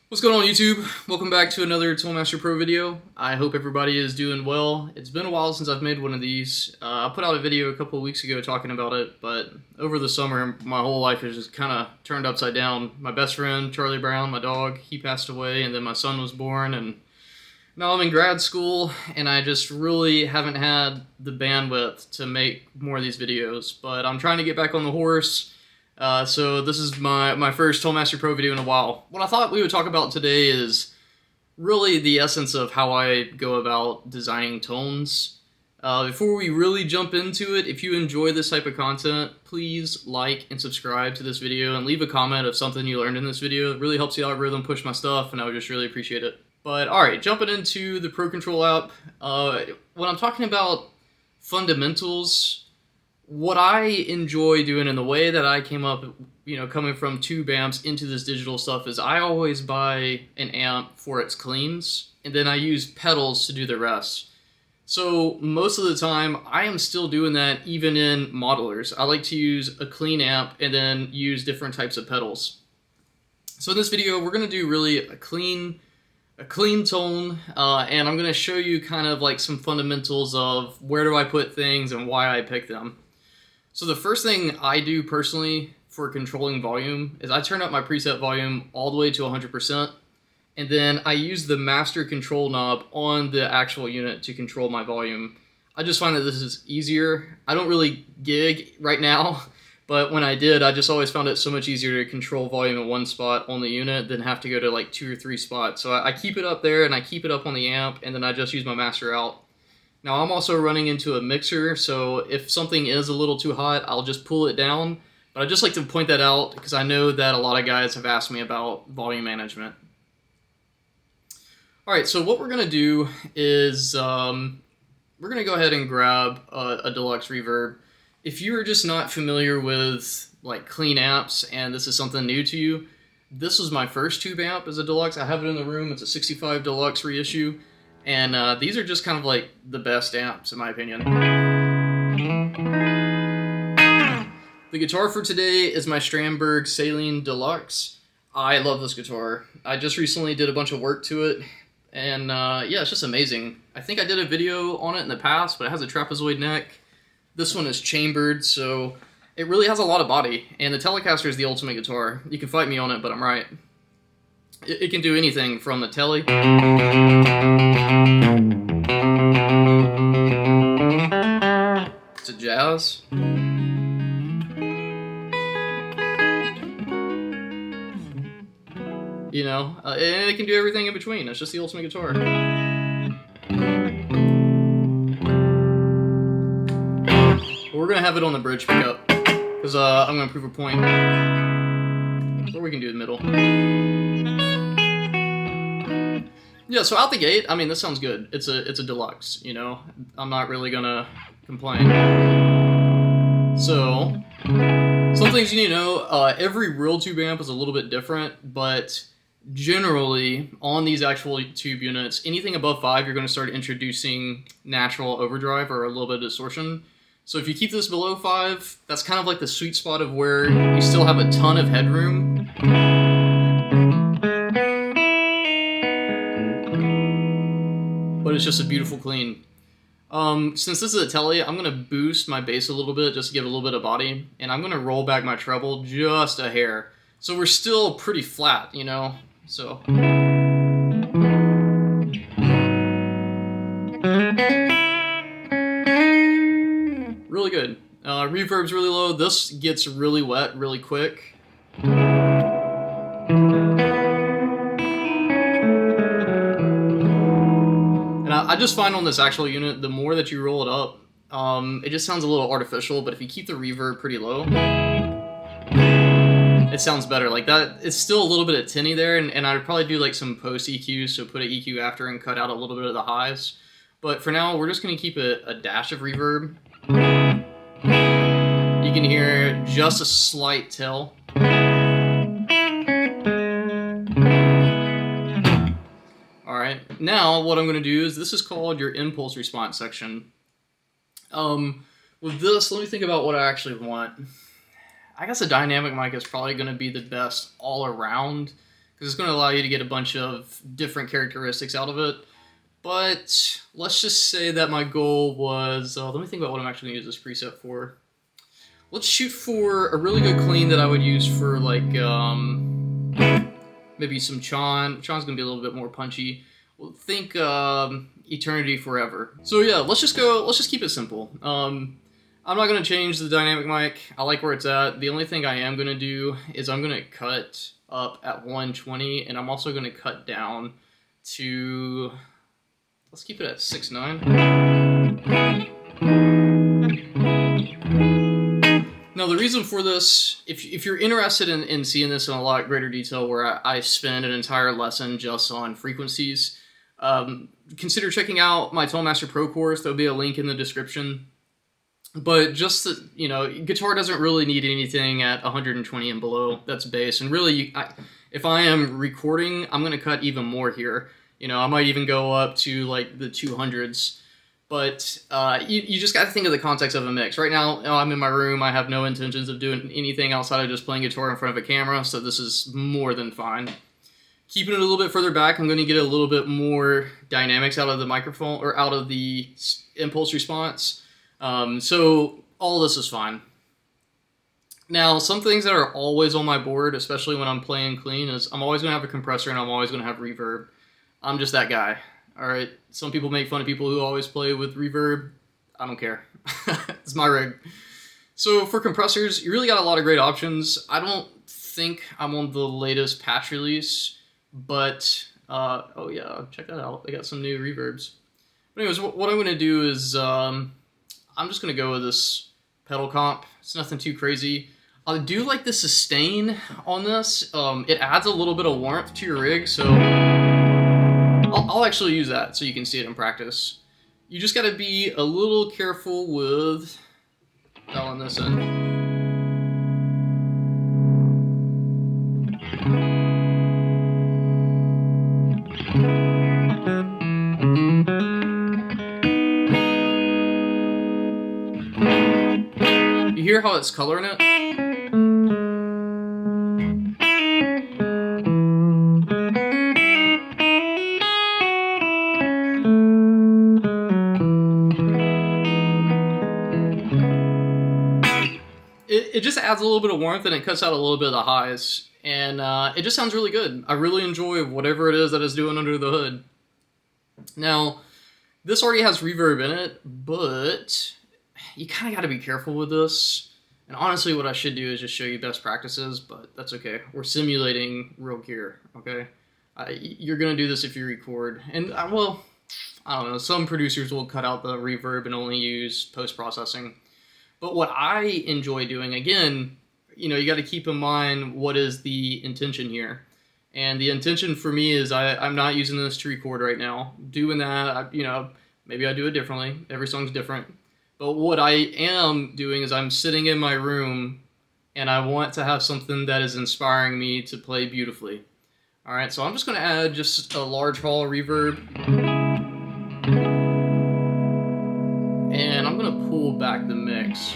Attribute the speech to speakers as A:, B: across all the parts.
A: What's going on, YouTube? Welcome back to another Toolmaster Pro video. I hope everybody is doing well. It's been a while since I've made one of these. I put out a video a couple of weeks ago talking about it, but over the summer, my whole life has just kind of turned upside down. My best friend, Charlie Brown, my dog, he passed away, and then my son was born, and now I'm in grad school, and I just really haven't had the bandwidth to make more of these videos, but I'm trying to get back on the horse. So this is my first Toolmaster Pro video in a while. What I thought we would talk about today is really the essence of how I go about designing tones. Before we really jump into it, if you enjoy this type of content, please like and subscribe to this video and leave a comment of something you learned in this video. It really helps the algorithm push my stuff, and I would just really appreciate it. But alright, jumping into the Pro Control app, when I'm talking about fundamentals, what I enjoy doing and the way that I came up, coming from tube amps into this digital stuff is I always buy an amp for its cleans, and then I use pedals to do the rest. So most of the time, I am still doing that even in modelers. I like to use a clean amp and then use different types of pedals. So in this video, we're going to do really a clean tone, and I'm going to show you kind of like some fundamentals of where do I put things and why I pick them. So the first thing I do personally for controlling volume is I turn up my preset volume all the way to 100%, and then I use the master control knob on the actual unit to control my volume. I just find that this is easier. I don't really gig right now, but when I did, I just always found it so much easier to control volume in one spot on the unit than have to go to like 2 or 3 spots. So I keep it up there and I keep it up on the amp, and then I just use my master out. Now I'm also running into a mixer, so if something is a little too hot, I'll just pull it down. But I just like to point that out because I know that a lot of guys have asked me about volume management. Alright, so what we're going to do is we're going to go ahead and grab a deluxe reverb. If you're just not familiar with like clean amps and this is something new to you, this was my first tube amp as a deluxe. I have it in the room. It's a 65 deluxe reissue. And these are just kind of like the best amps, in my opinion. The guitar for today is my Strandberg Saline Deluxe. I love this guitar. I just recently did a bunch of work to it, and yeah, it's just amazing. I think I did a video on it in the past, but it has a trapezoid neck. This one is chambered, so it really has a lot of body, and the Telecaster is the ultimate guitar. You can fight me on it, but I'm right. It can do anything from the Tele to jazz. And it can do everything in between. It's just the ultimate guitar. But we're going to have it on the bridge pickup, because I'm going to prove a point. Or we can do the middle. Yeah, so out the gate, I mean, this sounds good. It's a deluxe, I'm not really gonna complain. So, some things you need to know, every real tube amp is a little bit different, but generally, on these actual tube units, anything above 5, you're gonna start introducing natural overdrive or a little bit of distortion. So if you keep this below 5, that's kind of like the sweet spot of where you still have a ton of headroom. But it's just a beautiful clean. Since this is a Tele, I'm going to boost my bass a little bit just to give it a little bit of body, and I'm going to roll back my treble just a hair. So we're still pretty flat, so. Really good. Reverb's really low. This gets really wet really quick. I just find on this actual unit, the more that you roll it up, it just sounds a little artificial, but if you keep the reverb pretty low, it sounds better. Like that, it's still a little bit of tinny there, and I'd probably do like some post EQ, so put an EQ after and cut out a little bit of the highs. But for now, we're just going to keep a dash of reverb. You can hear just a slight till. Alright, now what I'm going to do is, this is called your impulse response section. With this, let me think about what I actually want. I guess a dynamic mic is probably going to be the best all around, because it's going to allow you to get a bunch of different characteristics out of it. But let's just say that my goal was, let me think about what I'm actually going to use this preset for. Let's shoot for a really good clean that I would use for like maybe some Chon. Chon's going to be a little bit more punchy. We'll think Eternity Forever. So yeah, let's just keep it simple. I'm not going to change the dynamic mic. I like where it's at. The only thing I am going to do is I'm going to cut up at 120, and I'm also going to cut down to, let's keep it at 6.9. Now the reason for this, if you're interested in seeing this in a lot greater detail, where I spend an entire lesson just on frequencies, consider checking out my Tonemaster Pro course. There'll be a link in the description. But just that, you know, guitar doesn't really need anything at 120 and below. That's bass. And really, if I am recording, I'm going to cut even more here. You know, I might even go up to like the 200s. But you just got to think of the context of a mix. Right now, I'm in my room. I have no intentions of doing anything outside of just playing guitar in front of a camera, so this is more than fine. Keeping it a little bit further back, I'm going to get a little bit more dynamics out of the microphone, or out of the impulse response. So all this is fine. Now, some things that are always on my board, especially when I'm playing clean, is I'm always going to have a compressor and I'm always going to have reverb. I'm just that guy. Alright, some people make fun of people who always play with reverb. I don't care. It's my rig. So for compressors, you really got a lot of great options. I don't think I'm on the latest patch release, but, oh yeah, check that out. They got some new reverbs. But anyways, what I'm going to do is, I'm just going to go with this pedal comp. It's nothing too crazy. I do like the sustain on this. It adds a little bit of warmth to your rig, so I'll actually use that so you can see it in practice. You just got to be a little careful with dialing this in. You hear how it's coloring it? It just adds a little bit of warmth, and it cuts out a little bit of the highs, and it just sounds really good. I really enjoy whatever it is that it's doing under the hood. Now, this already has reverb in it, but you kind of got to be careful with this. And honestly, what I should do is just show you best practices, but that's okay. We're simulating real gear, okay? You're going to do this if you record. And, well, I don't know. Some producers will cut out the reverb and only use post-processing. But what I enjoy doing, again, you know, you got to keep in mind what is the intention here. And the intention for me is I'm not using this to record right now. Doing that, you know, maybe I do it differently. Every song's different. But what I am doing is I'm sitting in my room and I want to have something that is inspiring me to play beautifully. All right, so I'm just going to add just a large hall reverb. And I'm going to pull back the mix.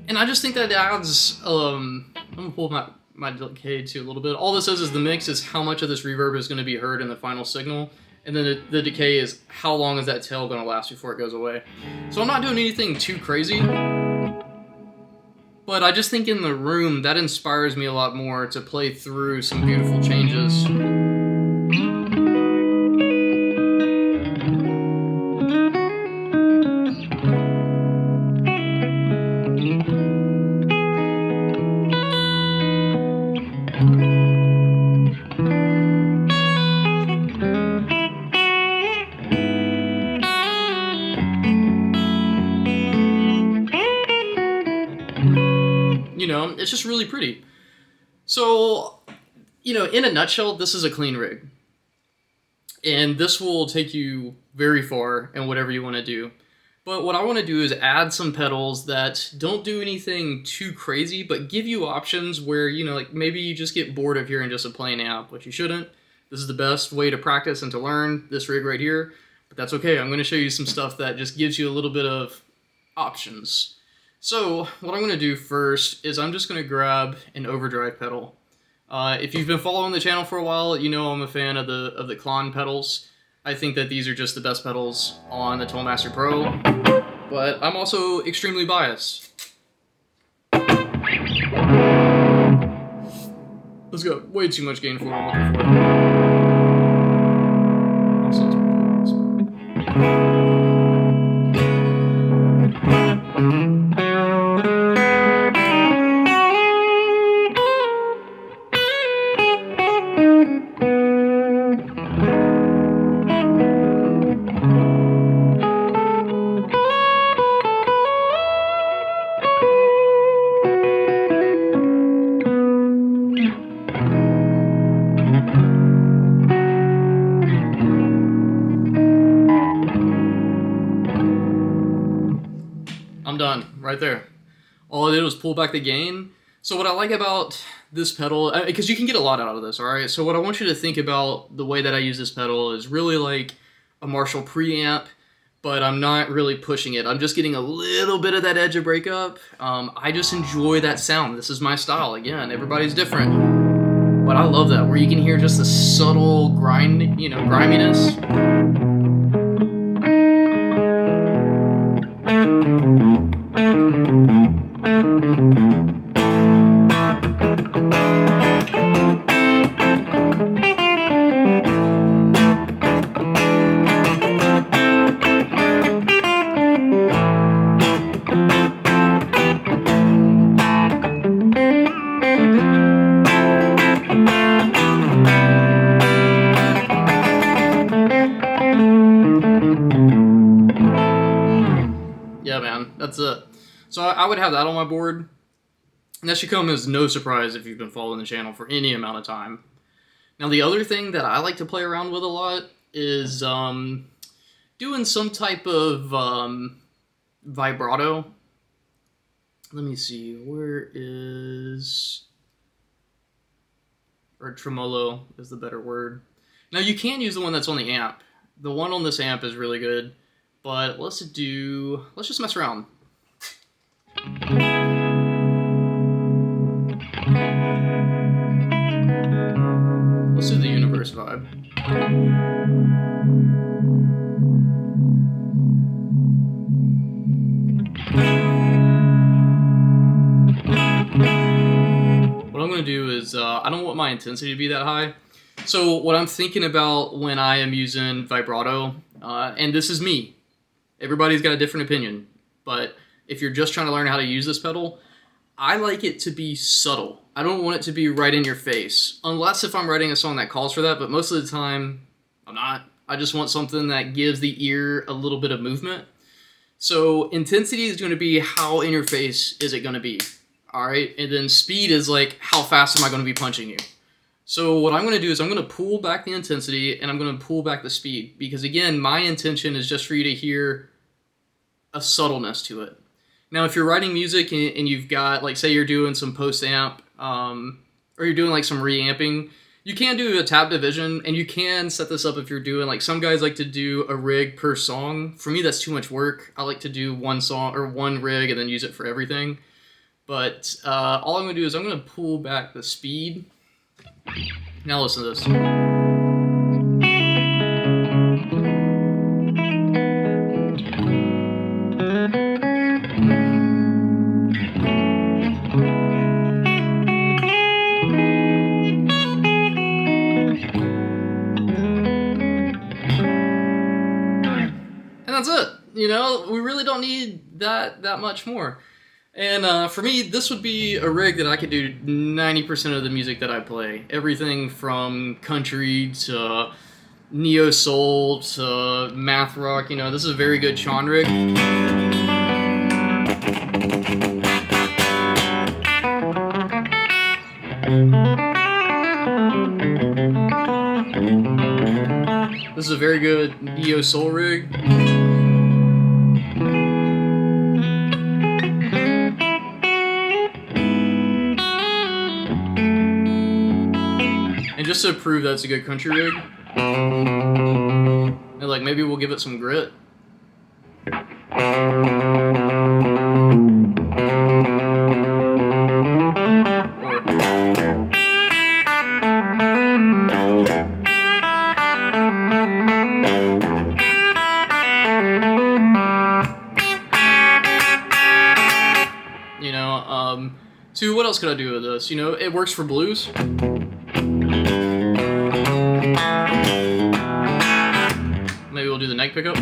A: And I just think that adds, I'm going to pull my decay to a little bit. All this is the mix is how much of this reverb is going to be heard in the final signal. And then the decay is how long is that tail going to last before it goes away. So I'm not doing anything too crazy. But I just think in the room, that inspires me a lot more to play through some beautiful changes. You know, it's just really pretty. So, you know, in a nutshell, this is a clean rig. And this will take you very far in whatever you want to do. But what I want to do is add some pedals that don't do anything too crazy, but give you options where, you know, like maybe you just get bored of hearing just a plain amp, which you shouldn't. This is the best way to practice and to learn, this rig right here. But that's okay. I'm going to show you some stuff that just gives you a little bit of options. So what I'm going to do first is I'm just going to grab an overdrive pedal. If you've been following the channel for a while, you know I'm a fan of the Klon pedals. I think that these are just the best pedals on the Toolmaster Pro, but I'm also extremely biased. Let's go. Way too much gain for what I'm looking for. I'm done, right there. All I did was pull back the gain. So what I like about this pedal, because you can get a lot out of this, alright? So what I want you to think about the way that I use this pedal is really like a Marshall preamp, but I'm not really pushing it. I'm just getting a little bit of that edge of breakup. I just enjoy that sound. This is my style. Again, everybody's different. But I love that, where you can hear just the subtle grind, griminess. Yeah, man, that's it. So I would have that on my board. And that should come as no surprise if you've been following the channel for any amount of time. Now, the other thing that I like to play around with a lot is doing some type of vibrato. Let me see, where is... or tremolo is the better word. Now, you can use the one that's on the amp. The one on this amp is really good. But let's just mess around. Let's do the universe vibe. What I'm going to do is, I don't want my intensity to be that high. So what I'm thinking about when I am using vibrato, and this is me, everybody's got a different opinion, but if you're just trying to learn how to use this pedal, I like it to be subtle. I don't want it to be right in your face, unless if I'm writing a song that calls for that, but most of the time, I'm not. I just want something that gives the ear a little bit of movement. So intensity is going to be how in your face is it going to be, all right? And then speed is like, how fast am I going to be punching you? So what I'm going to do is I'm going to pull back the intensity and I'm going to pull back the speed, because again, my intention is just for you to hear a subtleness to it. Now, if you're writing music and you've got, like, say you're doing some post-amp, or you're doing like some reamping, you can do a tab division, and you can set this up if you're doing, like, some guys like to do a rig per song. For me, that's too much work. I like to do one song or one rig and then use it for everything. But all I'm going to do is I'm going to pull back the speed. Now listen to this. And that's it. You know, we really don't need that much more. And for me, this would be a rig that I could do 90% of the music that I play. Everything from country to neo-soul to math rock. You know, this is a very good Sean rig. This is a very good neo-soul rig. And just to prove that's a good country rig, and like maybe we'll give it some grit. To what else could I do with this? You know, it works for blues. Maybe we'll do the neck pickup.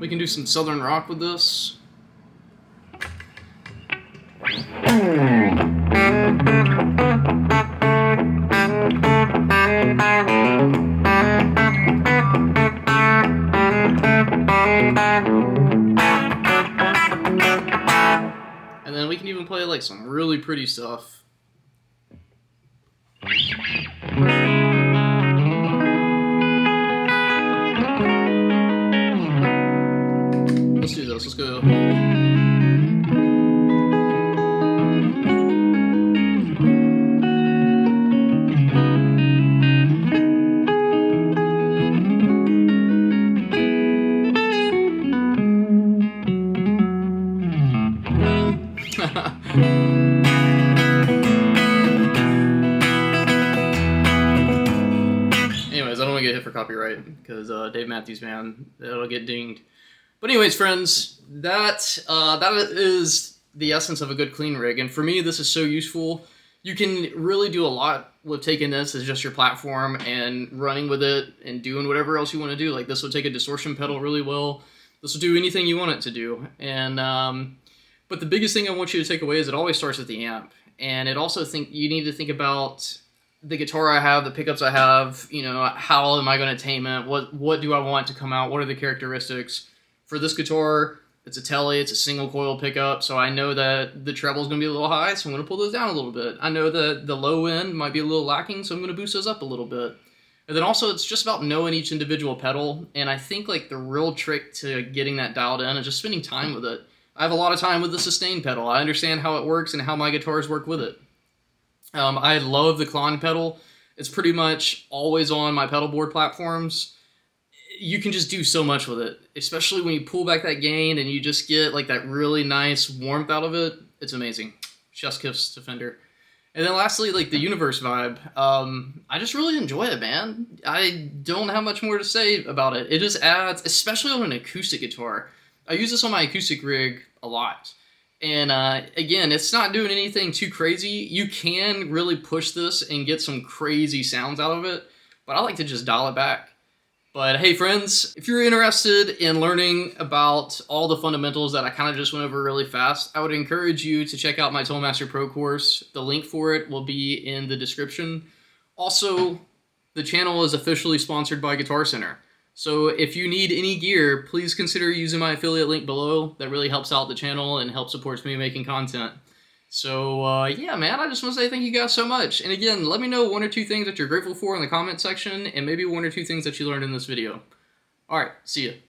A: We can do some southern rock with this. And then we can even play like some really pretty stuff. Let's do this. Let's go. Anyways, I don't want to get hit for copyright because Dave Matthews Band, that'll get dinged. But anyways, friends, that is the essence of a good clean rig, and for me, this is so useful. You can really do a lot with taking this as just your platform and running with it and doing whatever else you want to do. Like this will take a distortion pedal really well. This will do anything you want it to do. And but the biggest thing I want you to take away is it always starts with the amp, and it also you need to think about the guitar I have, the pickups I have. You know, how am I going to tame it? What do I want to come out? What are the characteristics? For this guitar, it's a Tele, it's a single coil pickup, so I know that the treble is going to be a little high, so I'm going to pull those down a little bit. I know that the low end might be a little lacking, so I'm going to boost those up a little bit. And then also, it's just about knowing each individual pedal, and I think like the real trick to getting that dialed in is just spending time with it. I have a lot of time with the sustain pedal. I understand how it works and how my guitars work with it. I love the Klon pedal. It's pretty much always on my pedal board platforms. You can just do so much with it, especially when you pull back that gain and you just get like that really nice warmth out of it. It's amazing. Chef's kiss to Fender. And then lastly, like the Universe vibe. I just really enjoy it, man. I don't have much more to say about it. It just adds, especially on an acoustic guitar. I use this on my acoustic rig a lot. And again, it's not doing anything too crazy. You can really push this and get some crazy sounds out of it, but I like to just dial it back. But hey friends, if you're interested in learning about all the fundamentals that I kind of just went over really fast, I would encourage you to check out my Toolmaster Pro course. The link for it will be in the description. Also, the channel is officially sponsored by Guitar Center. So if you need any gear, please consider using my affiliate link below. That really helps out the channel and helps supports me making content. So yeah, man, I just want to say thank you guys so much. And again, let me know 1 or 2 things that you're grateful for in the comment section, and maybe 1 or 2 things that you learned in this video. All right, see ya.